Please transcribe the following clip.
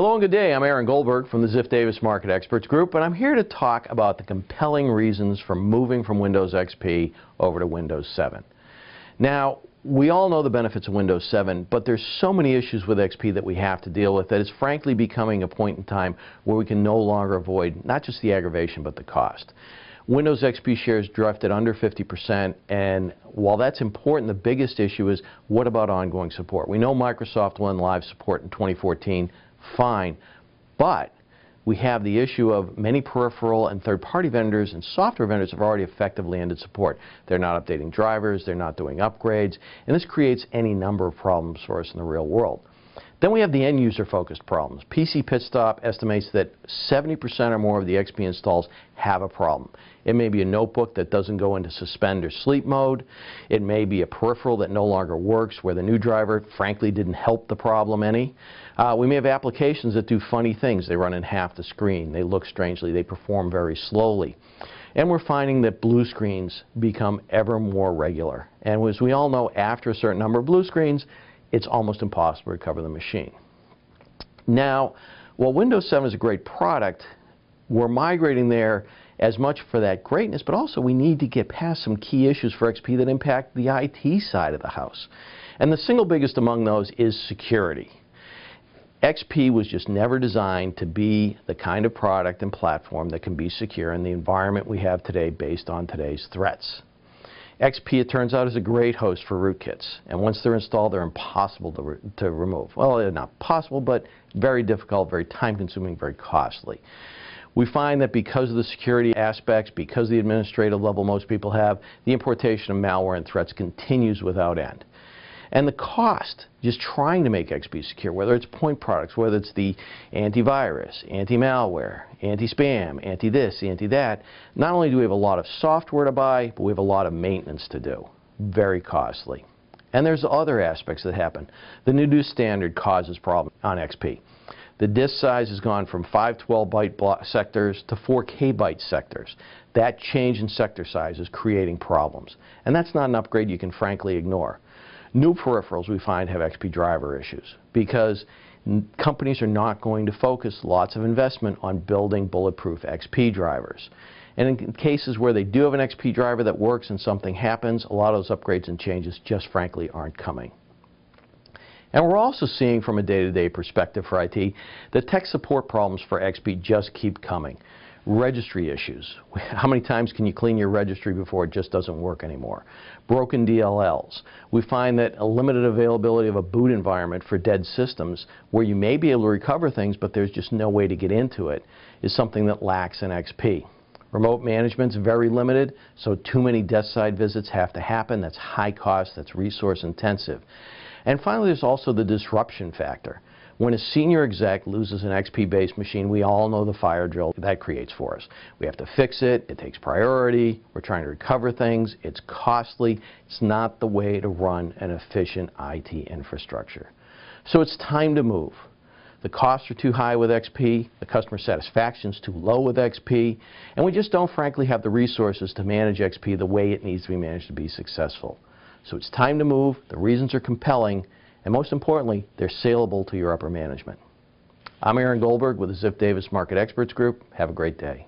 Hello and good day. I'm Aaron Goldberg from the Ziff Davis Market Experts Group, and I'm here to talk about the compelling reasons for moving from Windows XP over to Windows 7. Now, we all know the benefits of Windows 7, but there's so many issues with XP that we have to deal with that it's frankly becoming a point in time where we can no longer avoid not just the aggravation but the cost. Windows XP shares drifted under 50%, and while that's important, the biggest issue is what about ongoing support? We know Microsoft will end live support in 2014, fine, but we have the issue of many peripheral and third-party vendors and software vendors have already effectively ended support. They're not updating drivers, they're not doing upgrades, and this creates any number of problems for us in the real world. Then we have the end-user focused problems. PC Pitstop estimates that 70% or more of the XP installs have a problem. It may be a notebook that doesn't go into suspend or sleep mode. It may be a peripheral that no longer works where the new driver frankly didn't help the problem any. We may have applications that do funny things. They run in half the screen. They look strangely. They perform very slowly. And we're finding that blue screens become ever more regular. And as we all know, after a certain number of blue screens, it's almost impossible to recover the machine. Now, while Windows 7 is a great product, we're migrating there as much for that greatness, but also we need to get past some key issues for XP that impact the IT side of the house. And the single biggest among those is security. XP was just never designed to be the kind of product and platform that can be secure in the environment we have today based on today's threats. XP, it turns out, is a great host for rootkits, and once they're installed, they're impossible to remove. Well, they're not possible, but very difficult, very time-consuming, very costly. We find that because of the security aspects, because of the administrative level most people have, the importation of malware and threats continues without end. And the cost, just trying to make XP secure, whether it's point products, whether it's the antivirus, anti-malware, anti-spam, anti-this, anti-that, not only do we have a lot of software to buy, but we have a lot of maintenance to do. Very costly. And there's other aspects that happen. The new standard causes problems on XP. The disk size has gone from 512 byte sectors to 4 KB sectors. That change in sector size is creating problems. And that's not an upgrade you can frankly ignore. New peripherals we find have XP driver issues because companies are not going to focus lots of investment on building bulletproof XP drivers. And in cases where they do have an XP driver that works and something happens, a lot of those upgrades and changes just frankly aren't coming. And we're also seeing from a day-to-day perspective for IT that tech support problems for XP just keep coming. Registry issues. How many times can you clean your registry before it just doesn't work anymore? Broken DLLs. We find that a limited availability of a boot environment for dead systems where you may be able to recover things but there's just no way to get into it is something that lacks in XP. Remote management's very limited, so too many desk side visits have to happen. That's high cost, that's resource intensive. And finally, there's also the disruption factor. When a senior exec loses an XP-based machine, we all know the fire drill that creates for us. We have to fix it, it takes priority, we're trying to recover things, it's costly, it's not the way to run an efficient IT infrastructure. So it's time to move. The costs are too high with XP, the customer satisfaction's too low with XP, and we just don't frankly have the resources to manage XP the way it needs to be managed to be successful. So it's time to move, the reasons are compelling, and most importantly, they're saleable to your upper management. I'm Aaron Goldberg with the Ziff Davis Market Experts Group. Have a great day.